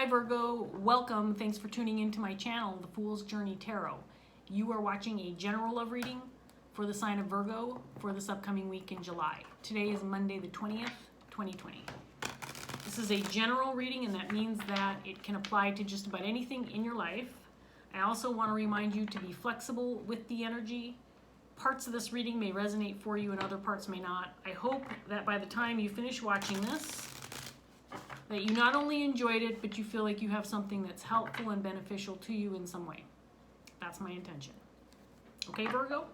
Hi Virgo, welcome. Thanks for tuning into my channel, The Fool's Journey Tarot. You are watching a general love reading for the sign of Virgo for this upcoming week in July. Today is Monday the 20th, 2020. This is a general reading, and that means that it can apply to just about anything in your life. I also want to remind you to be flexible with the energy. Parts of this reading may resonate for you and other parts may not. I hope that by the time you finish watching this, that you not only enjoyed it, but you feel like you have something that's helpful and beneficial to you in some way. That's my intention. Okay, Virgo?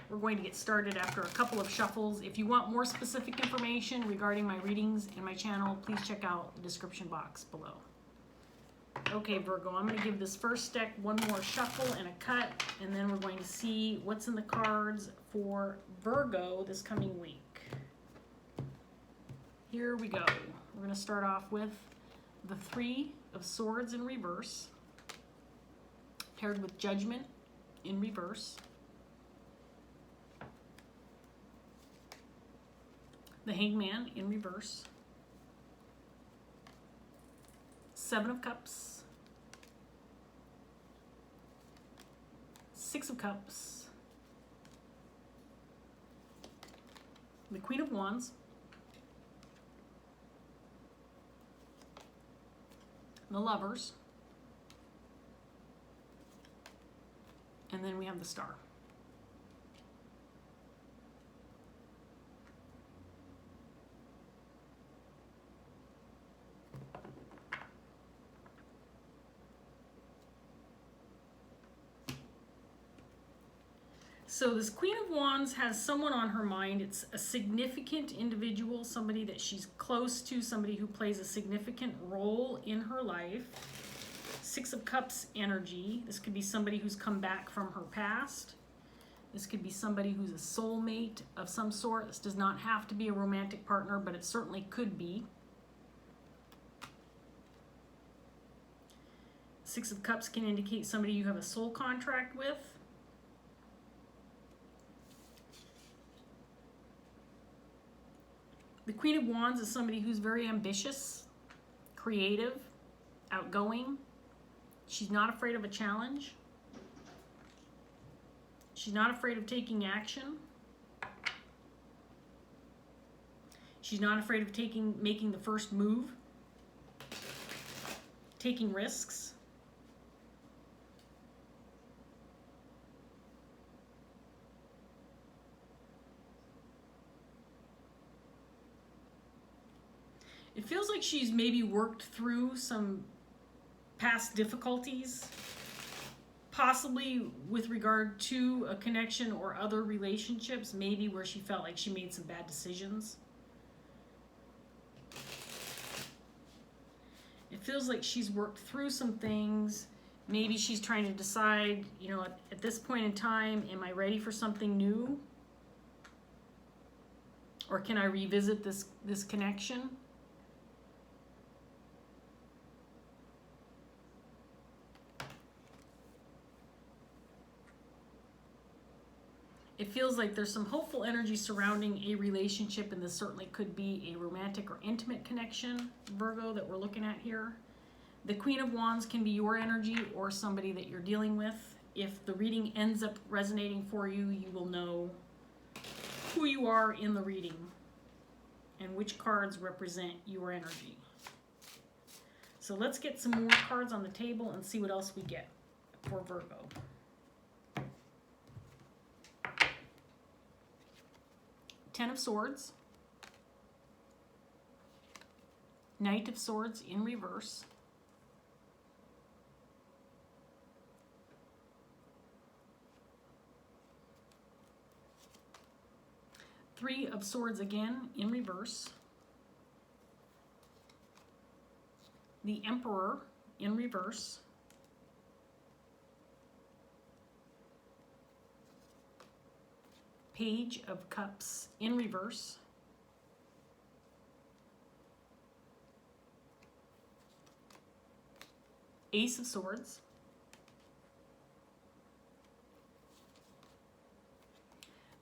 We're going to get started after a couple of shuffles. If you want more specific information regarding my readings and my channel, please check out the description box below. Okay, Virgo, I'm going to give this first deck one more shuffle and a cut, and then we're going to see what's in the cards for Virgo this coming week. Here we go. We're going to start off with the Three of Swords in reverse, paired with Judgment in reverse, the Hangman in reverse, Seven of Cups, Six of Cups, the Queen of Wands, the Lovers, and then we have the Star. So this Queen of Wands has someone on her mind. It's a significant individual, somebody that she's close to, somebody who plays a significant role in her life. Six of Cups energy. This could be somebody who's come back from her past. This could be somebody who's a soulmate of some sort. This does not have to be a romantic partner, but it certainly could be. Six of Cups can indicate somebody you have a soul contract with. The Queen of Wands is somebody who's very ambitious, creative, outgoing. She's not afraid of a challenge. She's not afraid of taking action. She's not afraid of making the first move, taking risks. It feels like she's maybe worked through some past difficulties, possibly with regard to a connection or other relationships, maybe where she felt like she made some bad decisions. It feels like she's worked through some things. Maybe she's trying to decide, you know, at this point in time, am I ready for something new? Or can I revisit this connection? It feels like there's some hopeful energy surrounding a relationship, and this certainly could be a romantic or intimate connection, Virgo, that we're looking at here. The Queen of Wands can be your energy or somebody that you're dealing with. If the reading ends up resonating for you, you will know who you are in the reading and which cards represent your energy. So let's get some more cards on the table and see what else we get for Virgo. Ten of Swords, Knight of Swords in reverse, Three of Swords again in reverse, the Emperor in reverse, Page of Cups in reverse, Ace of Swords,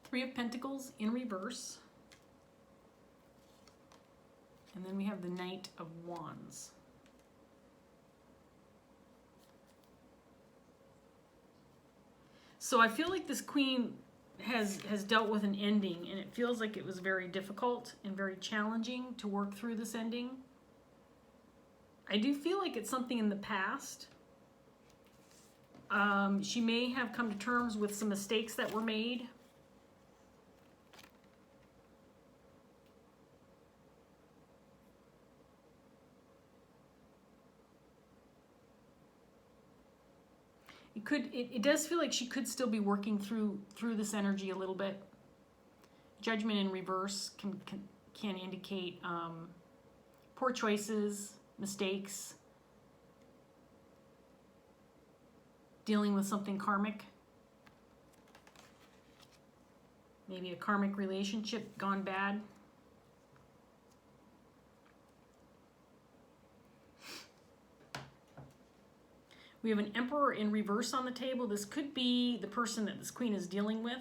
Three of Pentacles in reverse, And then we have the Knight of Wands. So I feel like this queen has dealt with an ending, and it feels like it was very difficult and very challenging to work through this ending. I do feel like it's something in the past. She may have come to terms with some mistakes that were made. It does feel like she could still be working through this energy a little bit. Judgment in reverse can indicate poor choices, mistakes, dealing with something karmic. Maybe a karmic relationship gone bad. We have an Emperor in reverse on the table. This could be the person that this queen is dealing with.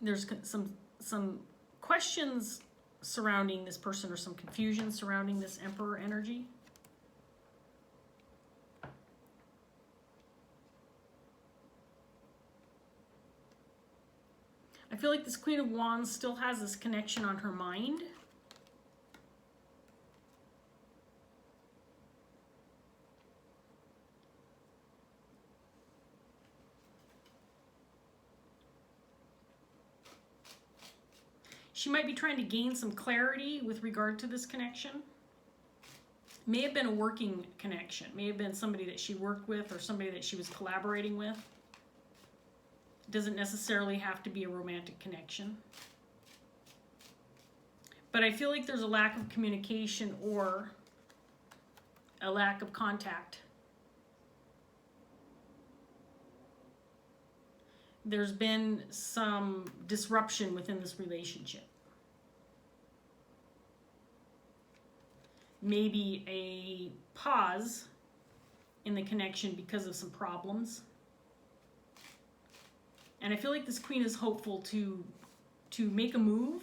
There's some questions surrounding this person, or some confusion surrounding this Emperor energy. I feel like this Queen of Wands still has this connection on her mind. She might be trying to gain some clarity with regard to this connection. May have been a working connection. May have been somebody that she worked with or somebody that she was collaborating with. It doesn't necessarily have to be a romantic connection. But I feel like there's a lack of communication or a lack of contact. There's been some disruption within this relationship. Maybe a pause in the connection because of some problems. And I feel like this queen is hopeful to make a move,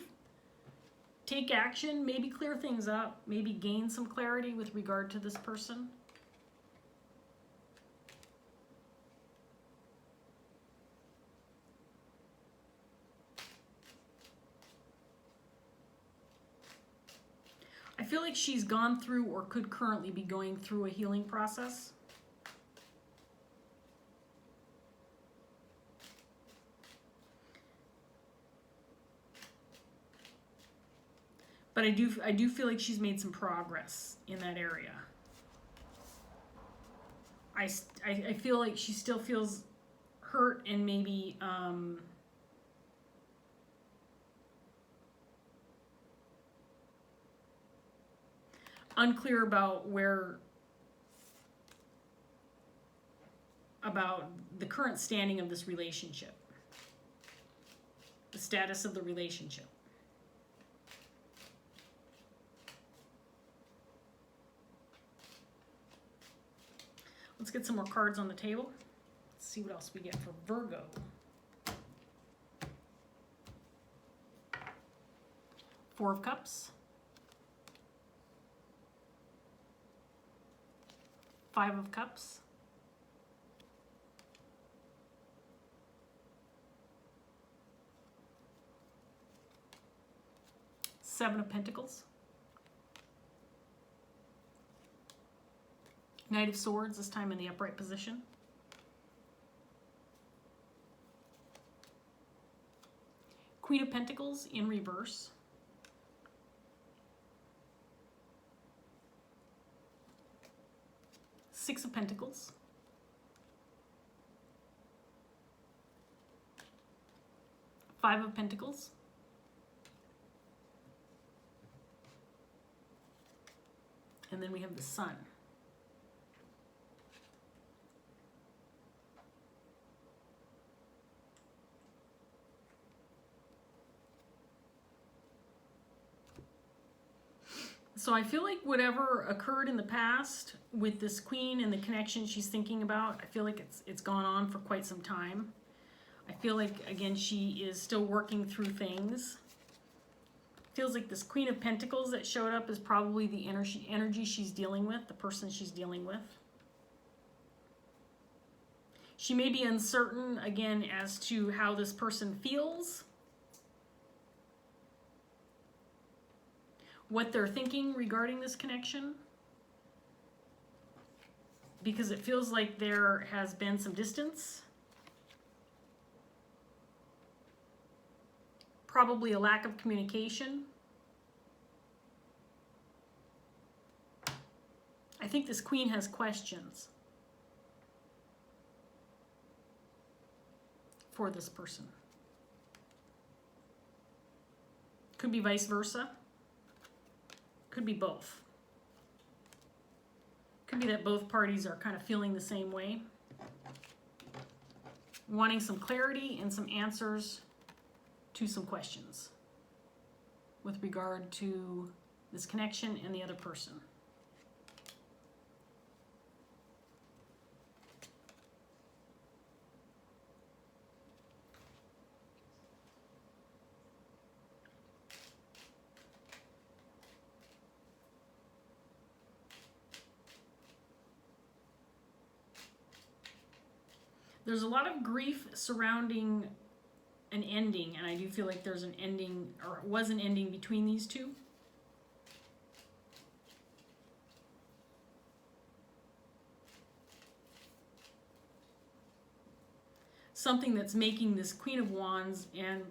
take action, maybe clear things up, maybe gain some clarity with regard to this person. I feel like she's gone through or could currently be going through a healing process. But I do feel like she's made some progress in that area. I feel like she still feels hurt and maybe unclear about the current standing of this relationship, the status of the relationship. Let's get some more cards on the table. Let's see what else we get for Virgo. Four of Cups. Five of Cups. Seven of Pentacles. Knight of Swords, this time in the upright position. Queen of Pentacles in reverse. Six of Pentacles. Five of Pentacles. And then we have the Sun. So I feel like whatever occurred in the past with this queen and the connection she's thinking about, I feel like it's gone on for quite some time. I feel like, again, she is still working through things. Feels like this Queen of Pentacles that showed up is probably the energy she's dealing with, the person she's dealing with. She may be uncertain, again, as to how this person feels, what they're thinking regarding this connection, because it feels like there has been some distance, probably a lack of communication. I think this Queen has questions for this person. Could be vice versa. Could be both. Could be that both parties are kind of feeling the same way, wanting some clarity and some answers to some questions with regard to this connection and the other person. There's a lot of grief surrounding an ending, and I do feel like there's an ending, or was an ending between these two. Something that's making this Queen of Wands and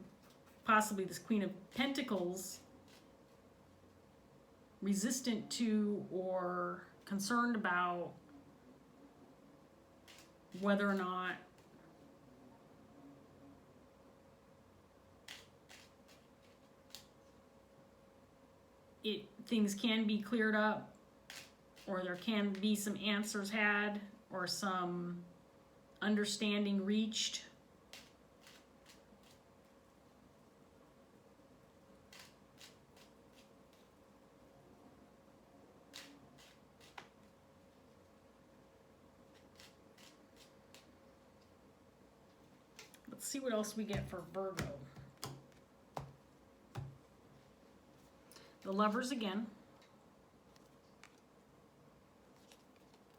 possibly this Queen of Pentacles resistant to or concerned about whether or not things can be cleared up, or there can be some answers had, or some understanding reached. Let's see what else we get for Virgo. The Lovers again.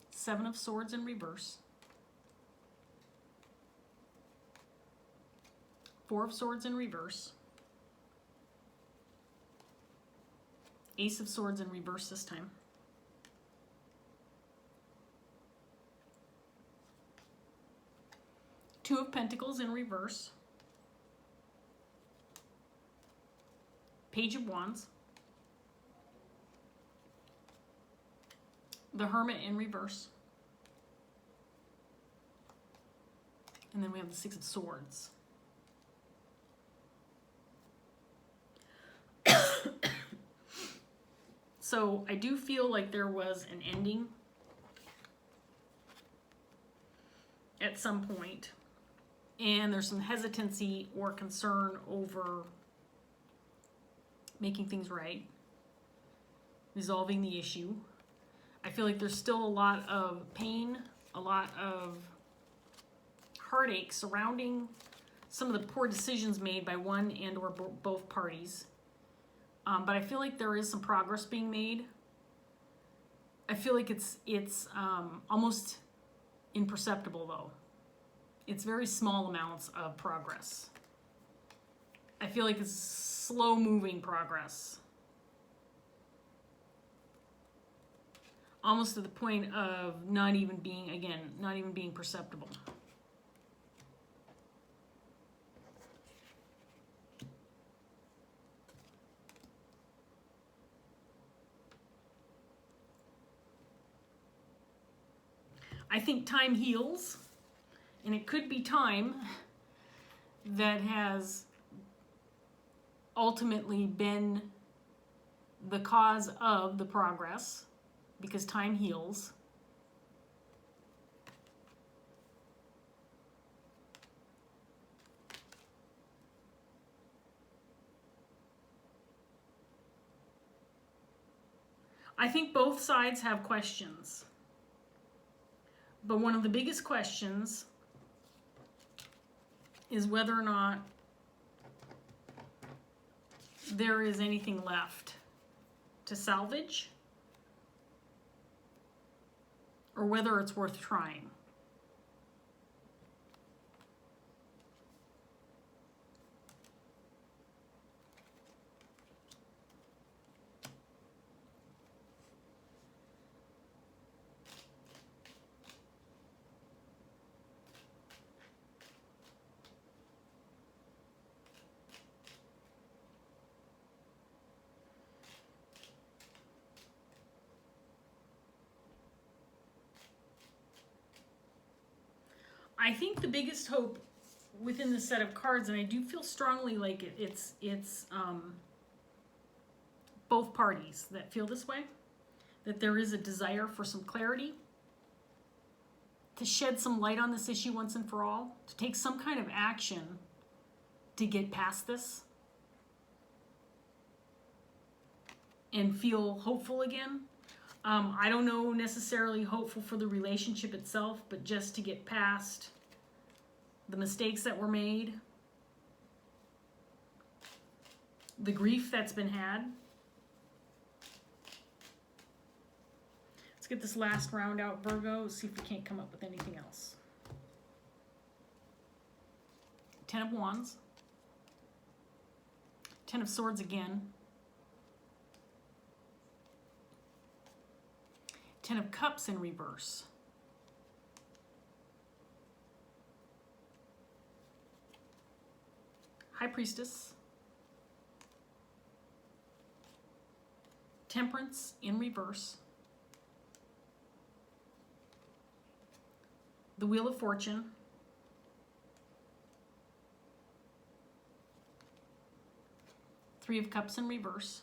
Seven of Swords in reverse. Four of Swords in reverse. Ace of Swords in reverse this time. Two of Pentacles in reverse. Page of Wands. The Hermit in reverse. And then we have the Six of Swords. So I do feel like there was an ending at some point, and there's some hesitancy or concern over making things right, resolving the issue. I feel like there's still a lot of pain, a lot of heartache surrounding some of the poor decisions made by one and or both parties. But I feel like there is some progress being made. I feel like it's almost imperceptible though. It's very small amounts of progress. I feel like it's slow moving progress. Almost to the point of not even being perceptible. I think time heals, and it could be time that has ultimately been the cause of the progress, because time heals. I think both sides have questions. But one of the biggest questions is whether or not there is anything left to salvage, or whether it's worth trying. I think the biggest hope within the set of cards, and I do feel strongly like it's both parties that feel this way, that there is a desire for some clarity, to shed some light on this issue once and for all, to take some kind of action to get past this and feel hopeful again. I don't know necessarily hopeful for the relationship itself, but just to get past the mistakes that were made, the grief that's been had. Let's get this last round out, Virgo, see if we can't come up with anything else. 10 of Wands. 10 of Swords again. 10 of Cups in reverse. High Priestess. Temperance in reverse. The Wheel of Fortune. Three of Cups in reverse.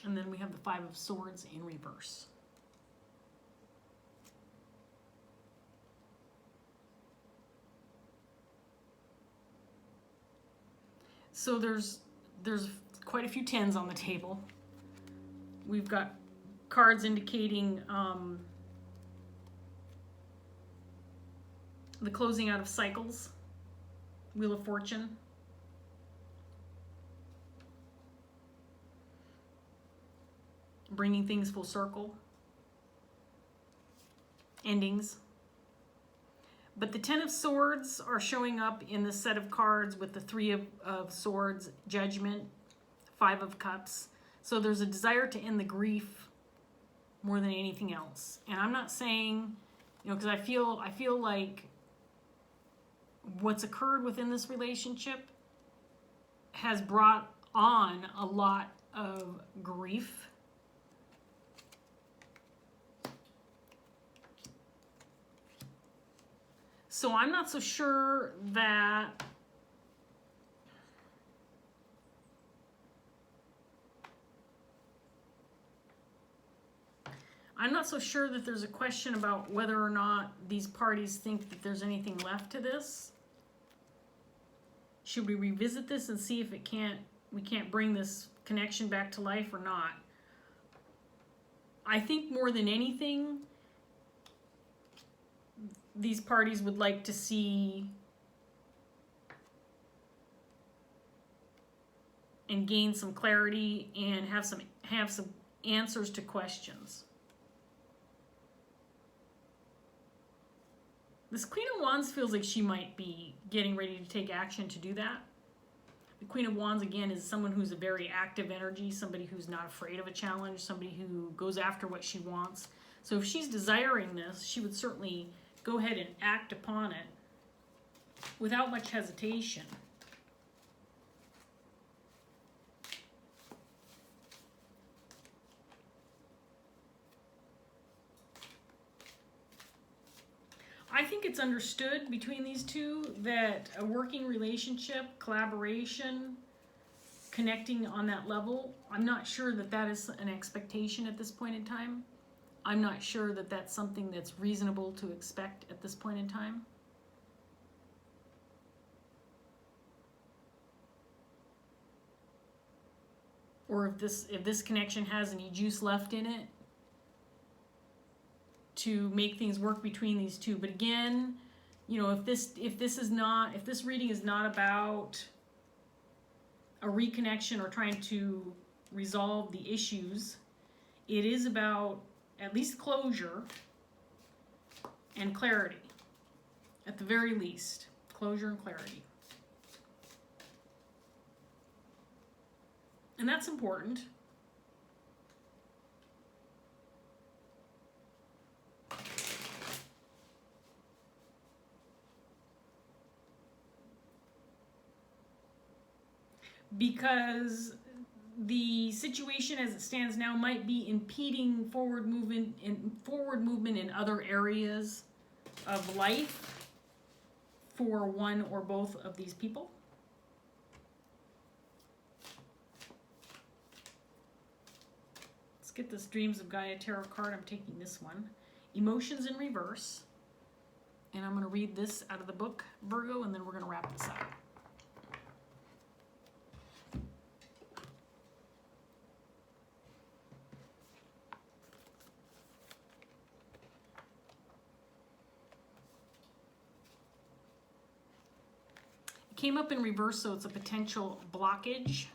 And then we have the Five of Swords in reverse. So there's quite a few 10s on the table. We've got cards indicating the closing out of cycles, Wheel of Fortune. Bringing things full circle. Endings. But the 10 of Swords are showing up in the set of cards with the 3 of Swords, Judgment, 5 of Cups. So there's a desire to end the grief more than anything else. And I'm not saying, because I feel like what's occurred within this relationship has brought on a lot of grief. So I'm not so sure that there's a question about whether or not these parties think that there's anything left to this. Should we revisit this and see if we can't bring this connection back to life or not? I think more than anything, these parties would like to see and gain some clarity and have some answers to questions. This Queen of Wands feels like she might be getting ready to take action to do that. The Queen of Wands, again, is someone who's a very active energy, somebody who's not afraid of a challenge, somebody who goes after what she wants. So if she's desiring this, she would certainly go ahead and act upon it without much hesitation. I think it's understood between these two that a working relationship, collaboration, connecting on that level, I'm not sure that that is an expectation at this point in time. I'm not sure that that's something that's reasonable to expect at this point in time. Or if this connection has any juice left in it to make things work between these two. But again, if this reading is not about a reconnection or trying to resolve the issues, it is about at least closure and clarity. At the very least, closure and clarity. And that's important. Because the situation as it stands now might be impeding forward movement in other areas of life for one or both of these people. Let's get this Dreams of Gaia Tarot card. I'm taking this one. Emotions in reverse. And I'm going to read this out of the book, Virgo, and then we're going to wrap this up. It came up in reverse, so it's a potential blockage.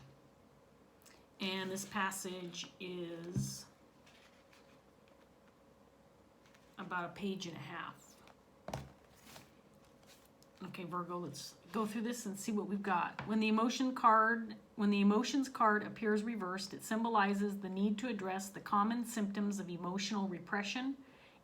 And this passage is about a page and a half. Okay, Virgo, let's go through this and see what we've got. When the emotions card appears reversed, it symbolizes the need to address the common symptoms of emotional repression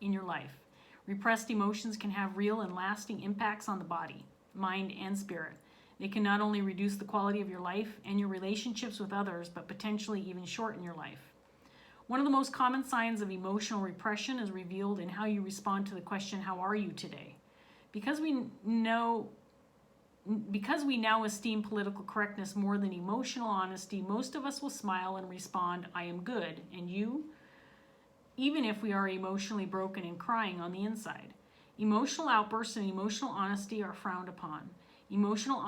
in your life. Repressed emotions can have real and lasting impacts on the body, mind, and spirit. They can not only reduce the quality of your life and your relationships with others, but potentially even shorten your life. One of the most common signs of emotional repression is revealed in how you respond to the question, "How are you today?" Because we now esteem political correctness more than emotional honesty, most of us will smile and respond, "I am good," and you? Even if we are emotionally broken and crying on the inside. Emotional outbursts and emotional honesty are frowned upon. Emotional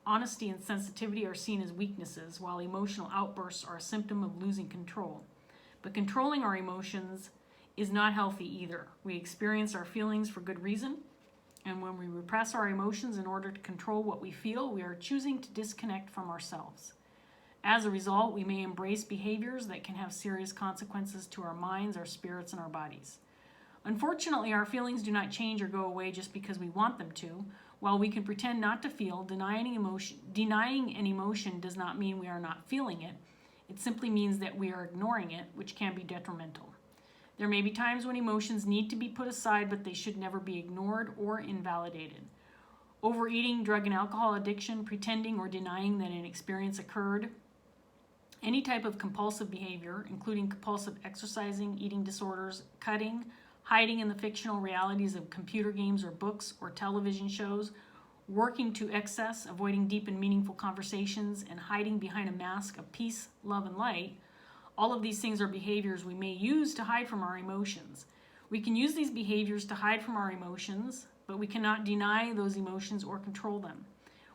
honesty and sensitivity are seen as weaknesses, while emotional outbursts are a symptom of losing control. But controlling our emotions is not healthy either. We experience our feelings for good reason, and when we repress our emotions in order to control what we feel, we are choosing to disconnect from ourselves. As a result, we may embrace behaviors that can have serious consequences to our minds, our spirits, and our bodies. Unfortunately, our feelings do not change or go away just because we want them to. While we can pretend not to feel, denying an emotion does not mean we are not feeling it. It simply means that we are ignoring it, which can be detrimental. There may be times when emotions need to be put aside, but they should never be ignored or invalidated. Overeating, drug and alcohol addiction, pretending or denying that an experience occurred, any type of compulsive behavior, including compulsive exercising, eating disorders, cutting, hiding in the fictional realities of computer games or books or television shows, working to excess, avoiding deep and meaningful conversations, and hiding behind a mask of peace, love, and light. All of these things are behaviors we may use to hide from our emotions. We can use these behaviors to hide from our emotions, but we cannot deny those emotions or control them.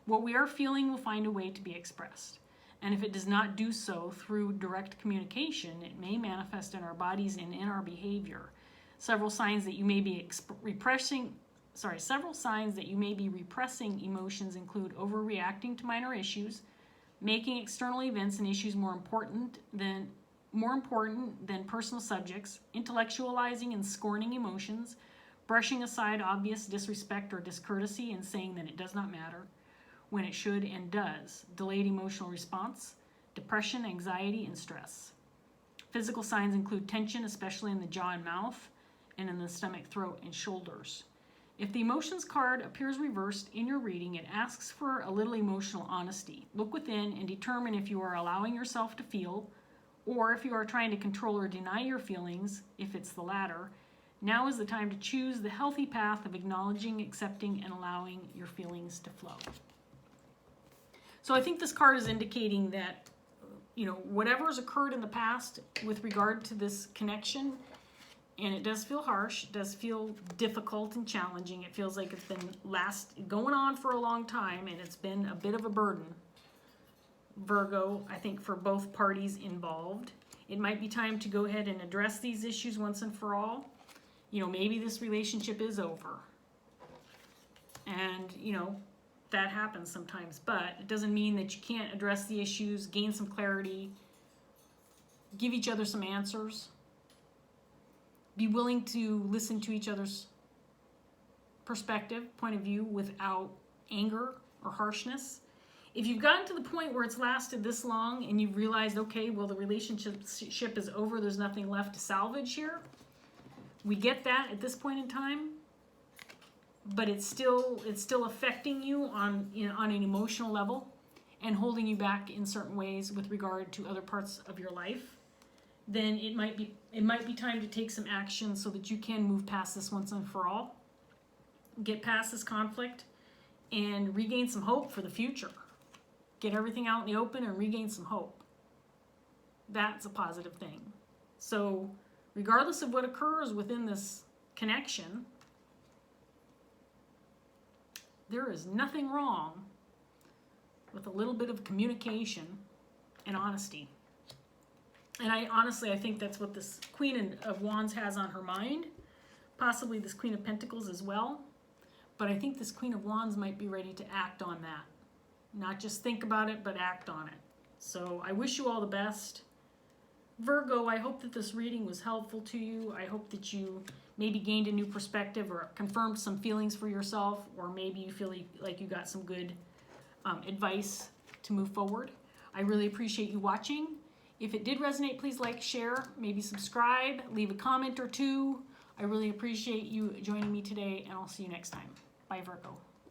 What we are feeling will find a way to be expressed. And if it does not do so through direct communication, it may manifest in our bodies and in our behavior. Several signs that you may be repressing emotions include overreacting to minor issues, making external events and issues more important than personal subjects, intellectualizing and scorning emotions, brushing aside obvious disrespect or discourtesy and saying that it does not matter when it should and does, delayed emotional response, depression, anxiety, and stress. Physical signs include tension, especially in the jaw and mouth, and in the stomach, throat, and shoulders. If the emotions card appears reversed in your reading, it asks for a little emotional honesty. Look within and determine if you are allowing yourself to feel, or if you are trying to control or deny your feelings. If it's the latter, now is the time to choose the healthy path of acknowledging, accepting, and allowing your feelings to flow. So I think this card is indicating that, whatever's occurred in the past with regard to this connection, and it does feel harsh, it does feel difficult and challenging. It feels like it's been going on for a long time, and it's been a bit of a burden, Virgo, I think, for both parties involved. It might be time to go ahead and address these issues once and for all. Maybe this relationship is over. And, that happens sometimes, but it doesn't mean that you can't address the issues, gain some clarity, give each other some answers, be willing to listen to each other's perspective, point of view, without anger or harshness. If you've gotten to the point where it's lasted this long and you've realized, okay, well, the relationship is over, there's nothing left to salvage here, we get that at this point in time. But it's still affecting you on an emotional level, and holding you back in certain ways with regard to other parts of your life, then it might be time to take some action so that you can move past this once and for all, get past this conflict, and regain some hope for the future. Get everything out in the open and regain some hope. That's a positive thing. So regardless of what occurs within this connection, there is nothing wrong with a little bit of communication and honesty. And I think that's what this Queen of Wands has on her mind. Possibly this Queen of Pentacles as well. But I think this Queen of Wands might be ready to act on that. Not just think about it, but act on it. So I wish you all the best. Virgo, I hope that this reading was helpful to you. I hope that you maybe gained a new perspective or confirmed some feelings for yourself, or maybe you feel like you got some good advice to move forward. I really appreciate you watching. If it did resonate, please like, share, maybe subscribe, leave a comment or two. I really appreciate you joining me today, and I'll see you next time. Bye, Virgo.